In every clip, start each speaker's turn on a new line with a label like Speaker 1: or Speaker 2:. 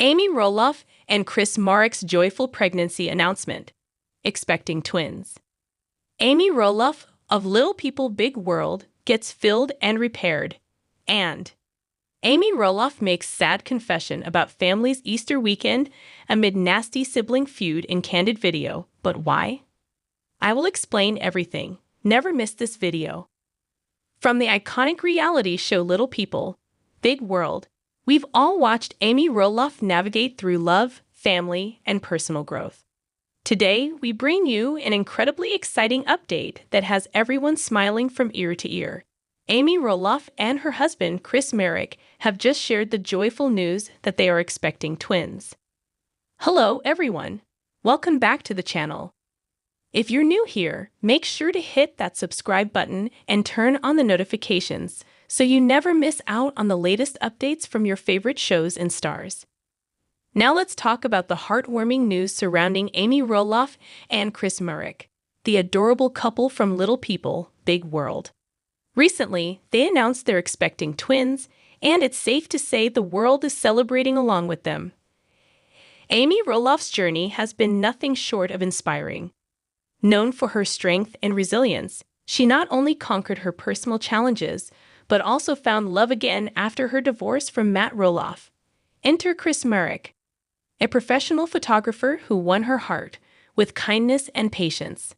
Speaker 1: Amy Roloff and Chris Marek's joyful pregnancy announcement. Expecting twins. Amy Roloff of Little People Big World gets filled and repaired. And Amy Roloff makes sad confession about family's Easter weekend amid nasty sibling feud in candid video. But why? I will explain everything. Never miss this video. From the iconic reality show Little People Big World, we've all watched Amy Roloff navigate through love, family, and personal growth. Today, we bring you an incredibly exciting update that has everyone smiling from ear to ear. Amy Roloff and her husband, Chris Marek, have just shared the joyful news that they are expecting twins. Hello, everyone. Welcome back to the channel. If you're new here, make sure to hit that subscribe button and turn on the notifications so you never miss out on the latest updates from your favorite shows and stars. Now let's talk about the heartwarming news surrounding Amy Roloff and Chris Marek, the adorable couple from Little People, Big World. Recently, they announced they're expecting twins, and it's safe to say the world is celebrating along with them. Amy Roloff's journey has been nothing short of inspiring. Known for her strength and resilience, she not only conquered her personal challenges, but also found love again after her divorce from Matt Roloff. Enter Chris Marek, a professional photographer who won her heart with kindness and patience.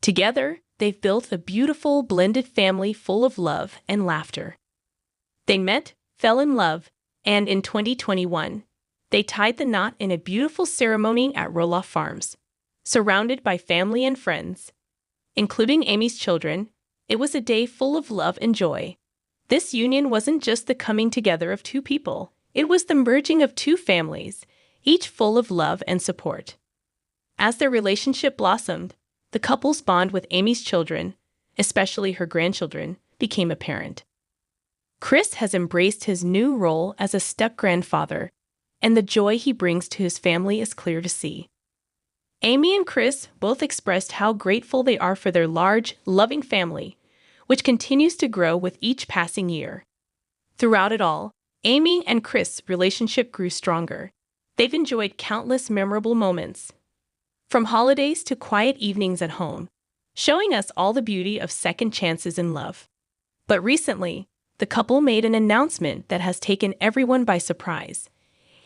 Speaker 1: Together, they've built a beautiful, blended family full of love and laughter. They met, fell in love, and in 2021, they tied the knot in a beautiful ceremony at Roloff Farms. Surrounded by family and friends, including Amy's children, it was a day full of love and joy. This union wasn't just the coming together of two people, it was the merging of two families, each full of love and support. As their relationship blossomed, the couple's bond with Amy's children, especially her grandchildren, became apparent. Chris has embraced his new role as a step-grandfather, and the joy he brings to his family is clear to see. Amy and Chris both expressed how grateful they are for their large, loving family, which continues to grow with each passing year. Throughout it all, Amy and Chris' relationship grew stronger. They've enjoyed countless memorable moments, from holidays to quiet evenings at home, showing us all the beauty of second chances in love. But recently, the couple made an announcement that has taken everyone by surprise.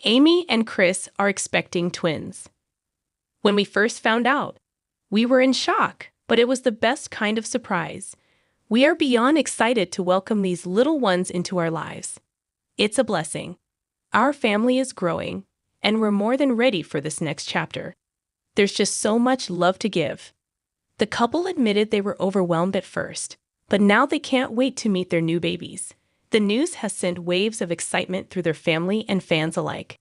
Speaker 1: Amy and Chris are expecting twins. When we first found out, we were in shock, but it was the best kind of surprise. We are beyond excited to welcome these little ones into our lives. It's a blessing. Our family is growing, and we're more than ready for this next chapter. There's just so much love to give. The couple admitted they were overwhelmed at first, but now they can't wait to meet their new babies. The news has sent waves of excitement through their family and fans alike.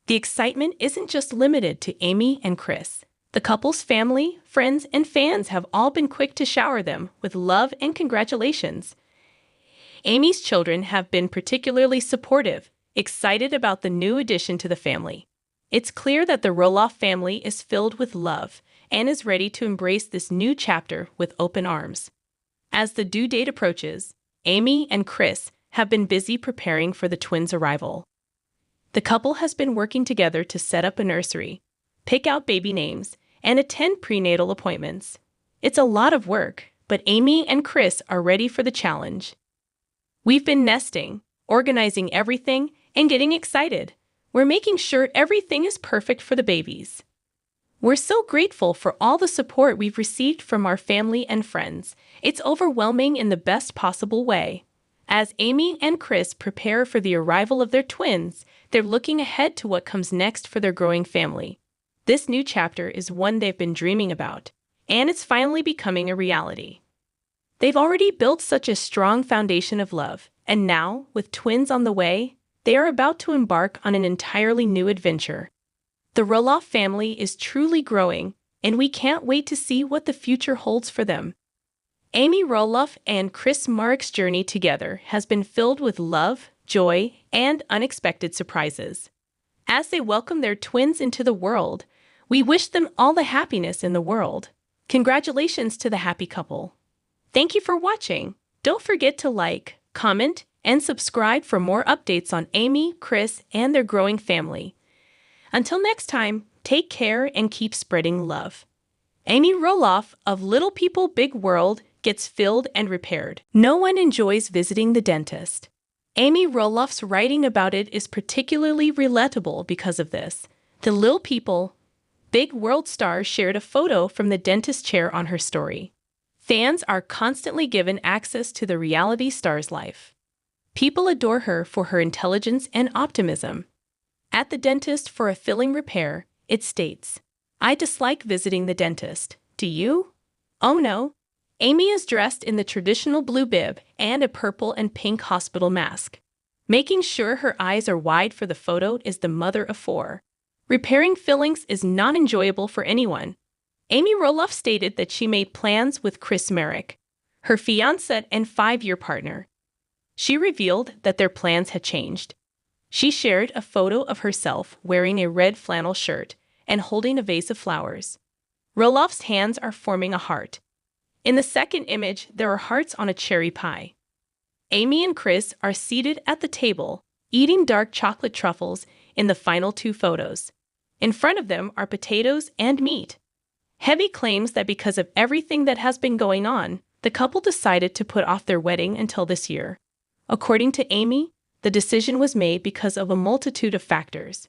Speaker 1: The excitement isn't just limited to Amy and Chris. The couple's family, friends, and fans have all been quick to shower them with love and congratulations. Amy's children have been particularly supportive, excited about the new addition to the family. It's clear that the Roloff family is filled with love and is ready to embrace this new chapter with open arms. As the due date approaches, Amy and Chris have been busy preparing for the twins' arrival. The couple has been working together to set up a nursery, pick out baby names, and attend prenatal appointments. It's a lot of work, but Amy and Chris are ready for the challenge. We've been nesting, organizing everything, and getting excited. We're making sure everything is perfect for the babies. We're so grateful for all the support we've received from our family and friends. It's overwhelming in the best possible way. As Amy and Chris prepare for the arrival of their twins, they're looking ahead to what comes next for their growing family. This new chapter is one they've been dreaming about, and it's finally becoming a reality. They've already built such a strong foundation of love, and now, with twins on the way, they are about to embark on an entirely new adventure. The Roloff family is truly growing, and we can't wait to see what the future holds for them. Amy Roloff and Chris Marek's journey together has been filled with love, joy, and unexpected surprises. As they welcome their twins into the world, we wish them all the happiness in the world. Congratulations to the happy couple. Thank you for watching. Don't forget to like, comment, and subscribe for more updates on Amy, Chris, and their growing family. Until next time, take care and keep spreading love. Amy Roloff of Little People Big World gets filled and repaired. No one enjoys visiting the dentist. Amy Roloff's writing about it is particularly relatable because of this. The Little People Big World star shared a photo from the dentist chair on her story. Fans are constantly given access to the reality star's life. People adore her for her intelligence and optimism. At the dentist for a filling repair, it states, "I dislike visiting the dentist. Do you?" Oh no. Amy is dressed in the traditional blue bib and a purple and pink hospital mask. Making sure her eyes are wide for the photo is the mother of four. Repairing fillings is not enjoyable for anyone. Amy Roloff stated that she made plans with Chris Marek, her fiancé and 5-year partner. She revealed that their plans had changed. She shared a photo of herself wearing a red flannel shirt and holding a vase of flowers. Roloff's hands are forming a heart. In the second image, there are hearts on a cherry pie. Amy and Chris are seated at the table, eating dark chocolate truffles in the final 2 photos. In front of them are potatoes and meat. Heavy claims that because of everything that has been going on, the couple decided to put off their wedding until this year. According to Amy, the decision was made because of a multitude of factors.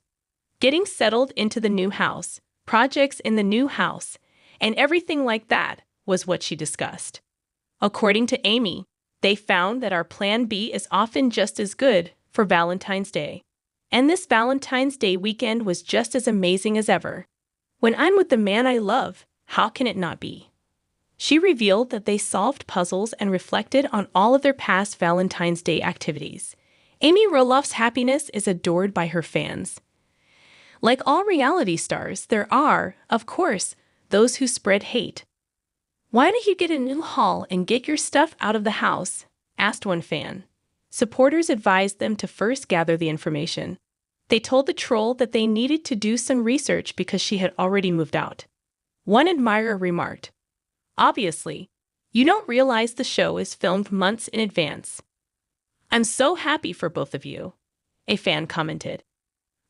Speaker 1: Getting settled into the new house, projects in the new house, and everything like that was what she discussed. According to Amy, they found that our plan B is often just as good for Valentine's Day. And this Valentine's Day weekend was just as amazing as ever. When I'm with the man I love, how can it not be? She revealed that they solved puzzles and reflected on all of their past Valentine's Day activities. Amy Roloff's happiness is adored by her fans. Like all reality stars, there are, of course, those who spread hate. "Why don't you get a new haul and get your stuff out of the house?" asked one fan. Supporters advised them to first gather the information. They told the troll that they needed to do some research because she had already moved out. One admirer remarked, "Obviously, you don't realize the show is filmed months in advance." "I'm so happy for both of you," a fan commented.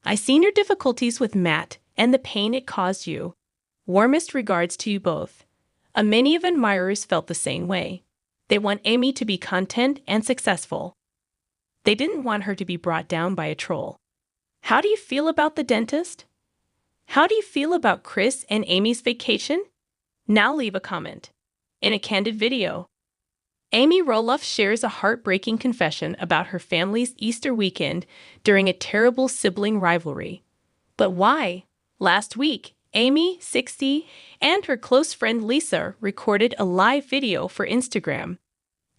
Speaker 1: "I seen your difficulties with Matt and the pain it caused you. Warmest regards to you both." Many of admirers felt the same way. They want Amy to be content and successful. They didn't want her to be brought down by a troll. How do you feel about the dentist? How do you feel about Chris and Amy's vacation? Now leave a comment. In a candid video, Amy Roloff shares a heartbreaking confession about her family's Easter weekend during a terrible sibling rivalry. But why? Last week, Amy, 60, and her close friend Lisa recorded a live video for Instagram.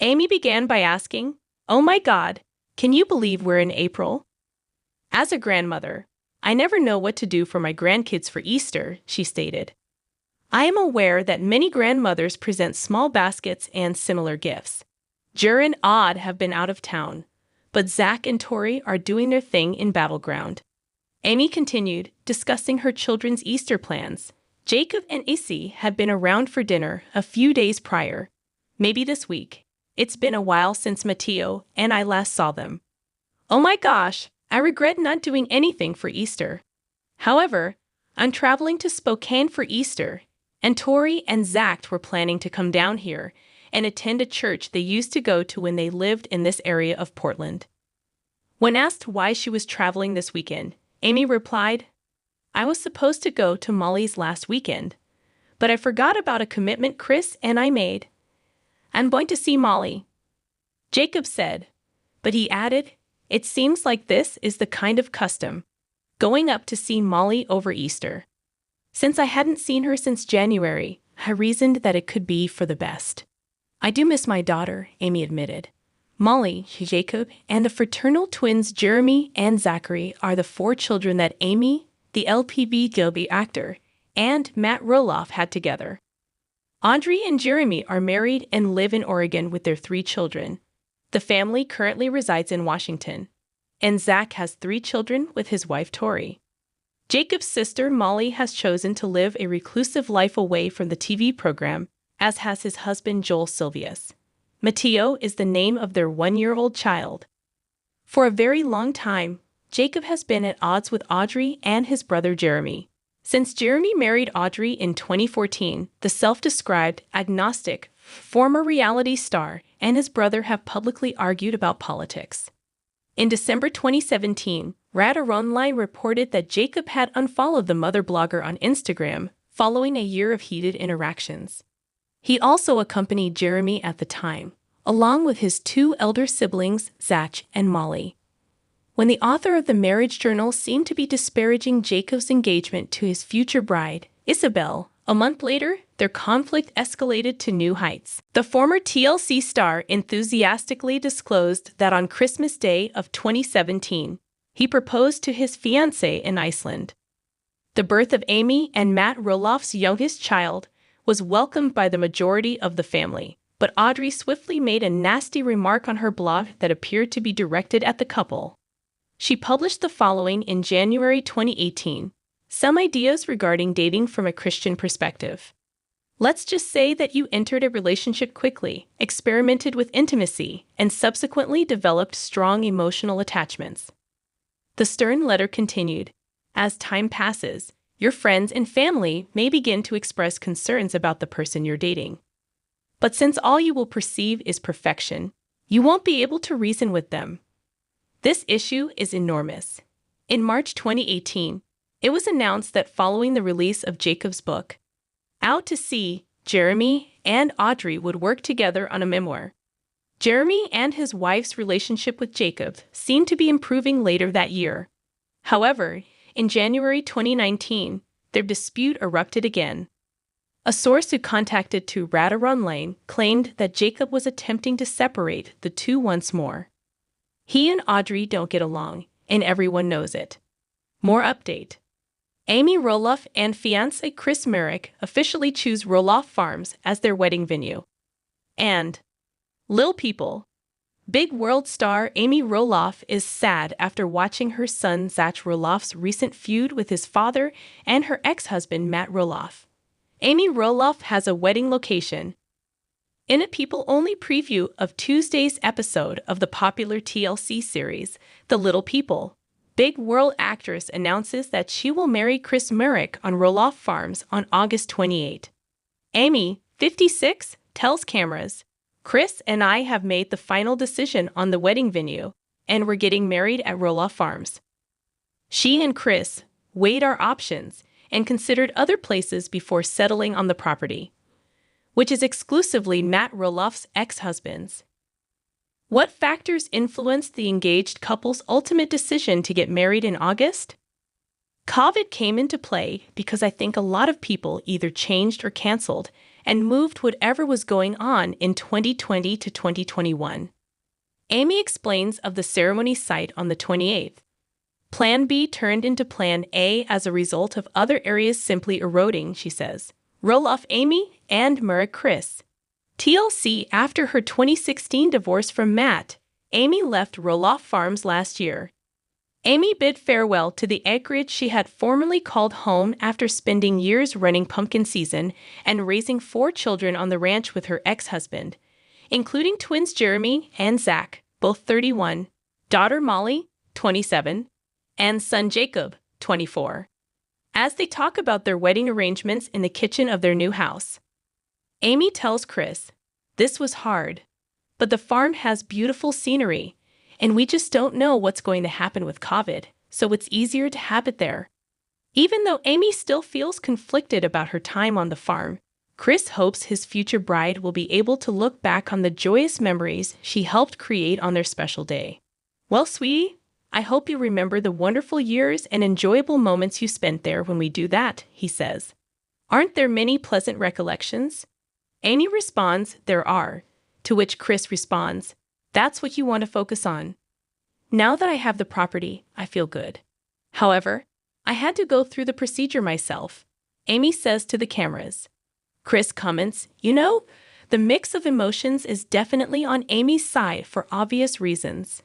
Speaker 1: Amy began by asking, "Oh my God, can you believe we're in April?" "As a grandmother, I never know what to do for my grandkids for Easter," she stated. "I am aware that many grandmothers present small baskets and similar gifts. Jur and Odd have been out of town, but Zach and Tori are doing their thing in Battleground." Amy continued, discussing her children's Easter plans. Jacob and Issy had been around for dinner a few days prior, maybe this week. It's been a while since Matteo and I last saw them. "Oh my gosh, I regret not doing anything for Easter. However, I'm traveling to Spokane for Easter, and Tori and Zach were planning to come down here and attend a church they used to go to when they lived in this area of Portland." When asked why she was traveling this weekend, Amy replied, "I was supposed to go to Molly's last weekend, but I forgot about a commitment Chris and I made. I'm going to see Molly." Jacob said, but he added, "It seems like this is the kind of custom, going up to see Molly over Easter. Since I hadn't seen her since January, I reasoned that it could be for the best." "I do miss my daughter," Amy admitted. Molly, Jacob, and the fraternal twins Jeremy and Zachary are the 4 children that Amy, the Lpbw actor, and Matt Roloff had together. Audrey and Jeremy are married and live in Oregon with their 3 children. The family currently resides in Washington, and Zach has 3 children with his wife Tori. Jacob's sister Molly has chosen to live a reclusive life away from the TV program, as has his husband Joel Silvius. Matteo is the name of their 1-year-old child. For a very long time, Jacob has been at odds with Audrey and his brother Jeremy. Since Jeremy married Audrey in 2014, the self-described agnostic, former reality star, and his brother have publicly argued about politics. In December 2017, Online reported that Jacob had unfollowed the mother blogger on Instagram following a year of heated interactions. He also accompanied Jeremy at the time, along with his two elder siblings, Zach and Molly. When the author of the marriage journal seemed to be disparaging Jacob's engagement to his future bride, Isabel, a month later, their conflict escalated to new heights. The former TLC star enthusiastically disclosed that on Christmas Day of 2017, he proposed to his fiancée in Iceland. The birth of Amy and Matt Roloff's youngest child was welcomed by the majority of the family, but Audrey swiftly made a nasty remark on her blog that appeared to be directed at the couple. She published the following in January 2018, some ideas regarding dating from a Christian perspective. Let's just say that you entered a relationship quickly, experimented with intimacy, and subsequently developed strong emotional attachments. The stern letter continued, as time passes, your friends and family may begin to express concerns about the person you're dating. But since all you will perceive is perfection, you won't be able to reason with them. This issue is enormous. In March 2018, it was announced that following the release of Jacob's book, Out to Sea, Jeremy and Audrey would work together on a memoir. Jeremy and his wife's relationship with Jacob seemed to be improving later that year. However, in January 2019, their dispute erupted again. A source who contacted to Online claimed that Jacob was attempting to separate the two once more. He and Audrey don't get along, and everyone knows it. More update. Amy Roloff and fiancé Chris Marek officially choose Roloff Farms as their wedding venue. And Lil People. Big world star Amy Roloff is sad after watching her son Zach Roloff's recent feud with his father and her ex-husband Matt Roloff. Amy Roloff has a wedding location. In a people-only preview of Tuesday's episode of the popular TLC series, The Little People, big world actress announces that she will marry Chris Marek on Roloff Farms on August 28. Amy, 56, tells cameras, Chris and I have made the final decision on the wedding venue, and we're getting married at Roloff Farms. She and Chris weighed our options and considered other places before settling on the property, which is exclusively Matt Roloff's ex-husband's. What factors influenced the engaged couple's ultimate decision to get married in August? COVID came into play because I think a lot of people either changed or canceled and moved whatever was going on in 2020 to 2021. Amy explains of the ceremony site on the 28th. Plan B turned into Plan A as a result of other areas simply eroding, she says. Roloff Amy and Marek Chris. TLC after her 2016 divorce from Matt, Amy left Roloff Farms last year. Amy bid farewell to the acreage she had formerly called home after spending years running pumpkin season and raising 4 children on the ranch with her ex-husband, including twins Jeremy and Zach, both 31, daughter Molly, 27, and son Jacob, 24. As they talk about their wedding arrangements in the kitchen of their new house, Amy tells Chris, "This was hard, but the farm has beautiful scenery, and we just don't know what's going to happen with COVID, so it's easier to have it there." Even though Amy still feels conflicted about her time on the farm, Chris hopes his future bride will be able to look back on the joyous memories she helped create on their special day. Well, sweetie, I hope you remember the wonderful years and enjoyable moments you spent there when we do that, he says. Aren't there many pleasant recollections? Amy responds, there are, to which Chris responds, that's what you want to focus on. Now that I have the property, I feel good. However, I had to go through the procedure myself, Amy says to the cameras. Chris comments, the mix of emotions is definitely on Amy's side for obvious reasons.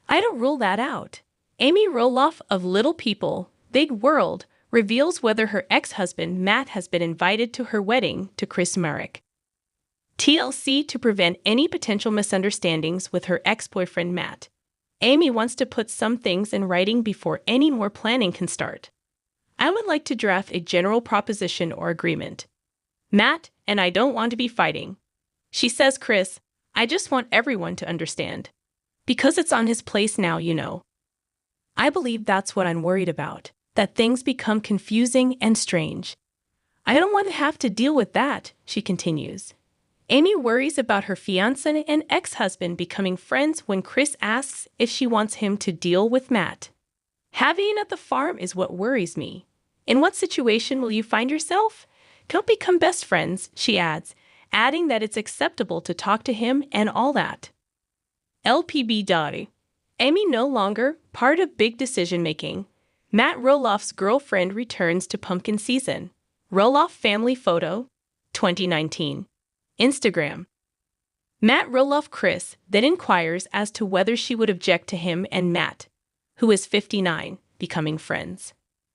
Speaker 1: I don't rule that out. Amy Roloff of Little People, Big World reveals whether her ex-husband Matt has been invited to her wedding to Chris Marek. TLC to prevent any potential misunderstandings with her ex-boyfriend Matt. Amy wants to put some things in writing before any more planning can start. I would like to draft a general proposition or agreement. Matt and I don't want to be fighting. She says, Chris, I just want everyone to understand. Because it's on his place now, you know. I believe that's what I'm worried about, that things become confusing and strange. I don't want to have to deal with that, she continues. Amy worries about her fiancé and ex-husband becoming friends when Chris asks if she wants him to deal with Matt. Having at the farm is what worries me. In what situation will you find yourself? Don't become best friends, she adds, adding that it's acceptable to talk to him and all that. Lpbw. Amy no longer part of big decision-making. Matt Roloff's girlfriend returns to pumpkin season. Roloff Family Photo, 2019. Instagram. Matt Roloff Chris then inquires as to whether she would object to him and Matt, who is 59, becoming friends.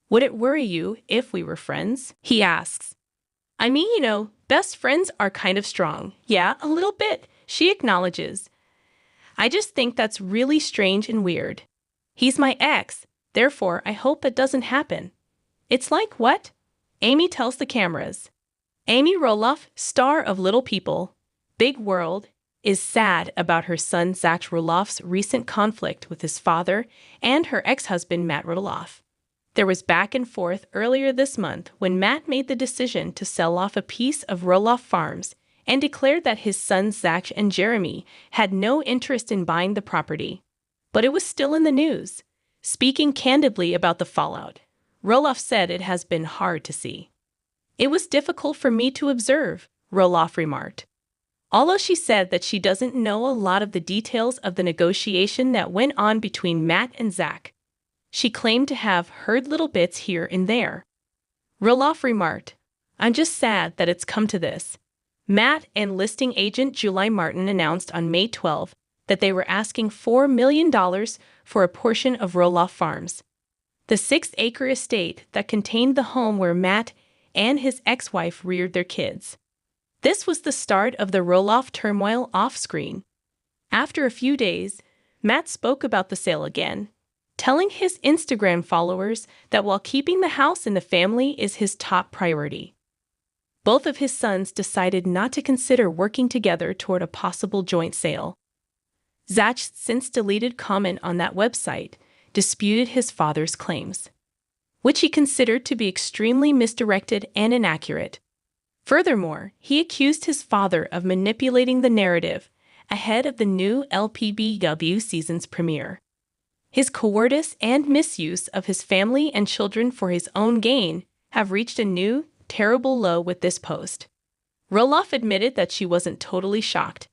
Speaker 1: Would it worry you if we were friends? He asks. I mean, you know, best friends are kind of strong. Yeah, a little bit, she acknowledges. I just think that's really strange and weird. He's my ex, therefore I hope it doesn't happen. It's like what? Amy tells the cameras. Amy Roloff, star of Little People, Big World, is sad about her son Zach Roloff's recent conflict with his father and her ex-husband Matt Roloff. There was back and forth earlier this month when Matt made the decision to sell off a piece of Roloff Farms and declared that his sons Zach and Jeremy had no interest in buying the property. But it was still in the news. Speaking candidly about the fallout, Roloff said it has been hard to see. It was difficult for me to observe, Roloff remarked. Although she said that she doesn't know a lot of the details of the negotiation that went on between Matt and Zach, she claimed to have heard little bits here and there. Roloff remarked, I'm just sad that it's come to this. Matt and listing agent Julie Martin announced on May 12 that they were asking $4 million for a portion of Roloff Farms, the 6-acre estate that contained the home where Matt and his ex-wife reared their kids. This was the start of the Roloff turmoil off-screen. After a few days, Matt spoke about the sale again, telling his Instagram followers that while keeping the house in the family is his top priority. Both of his sons decided not to consider working together toward a possible joint sale. Zach's since deleted comment on that website disputed his father's claims, which he considered to be extremely misdirected and inaccurate. Furthermore, he accused his father of manipulating the narrative ahead of the new Lpbw season's premiere. His cowardice and misuse of his family and children for his own gain have reached a new, terrible low with this post. Roloff admitted that she wasn't totally shocked,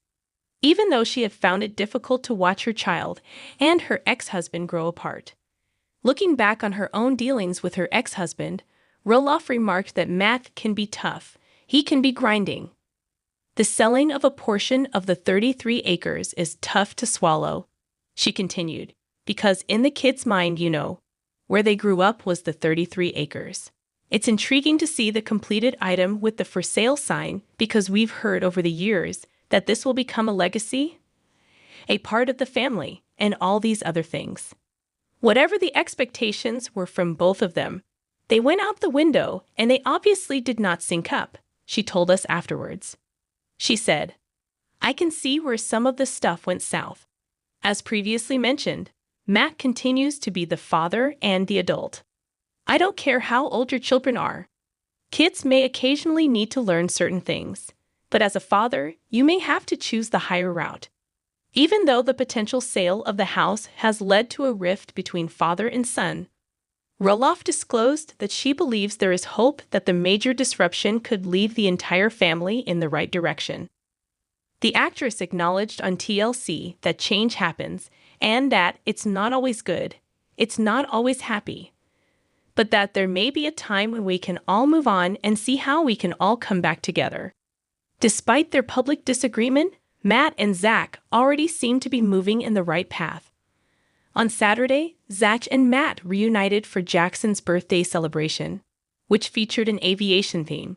Speaker 1: even though she had found it difficult to watch her child and her ex-husband grow apart. Looking back on her own dealings with her ex-husband, Roloff remarked that Matt can be tough, he can be grinding. The selling of a portion of the 33 acres is tough to swallow, she continued, because in the kid's mind, you know, where they grew up was the 33 acres. It's intriguing to see the completed item with the for sale sign because we've heard over the years that this will become a legacy, a part of the family, and all these other things. Whatever the expectations were from both of them, they went out the window and they obviously did not sync up, she told us afterwards. She said, I can see where some of the stuff went south. As previously mentioned, Matt continues to be the father and the adult. I don't care how old your children are. Kids may occasionally need to learn certain things, but as a father, you may have to choose the higher route. Even though the potential sale of the house has led to a rift between father and son, Roloff disclosed that she believes there is hope that the major disruption could lead the entire family in the right direction. The actress acknowledged on TLC that change happens and that it's not always good, it's not always happy, but that there may be a time when we can all move on and see how we can all come back together. Despite their public disagreement, Matt and Zach already seem to be moving in the right path. On Saturday, Zach and Matt reunited for Jackson's birthday celebration, which featured an aviation theme.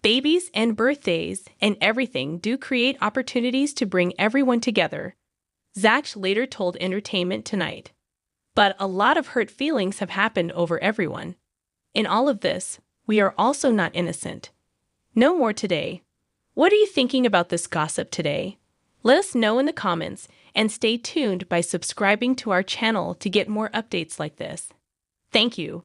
Speaker 1: Babies and birthdays and everything do create opportunities to bring everyone together. Zach later told Entertainment Tonight. But a lot of hurt feelings have happened over everyone. In all of this, we are also not innocent. No more today. What are you thinking about this gossip today? Let us know in the comments and stay tuned by subscribing to our channel to get more updates like this. Thank you.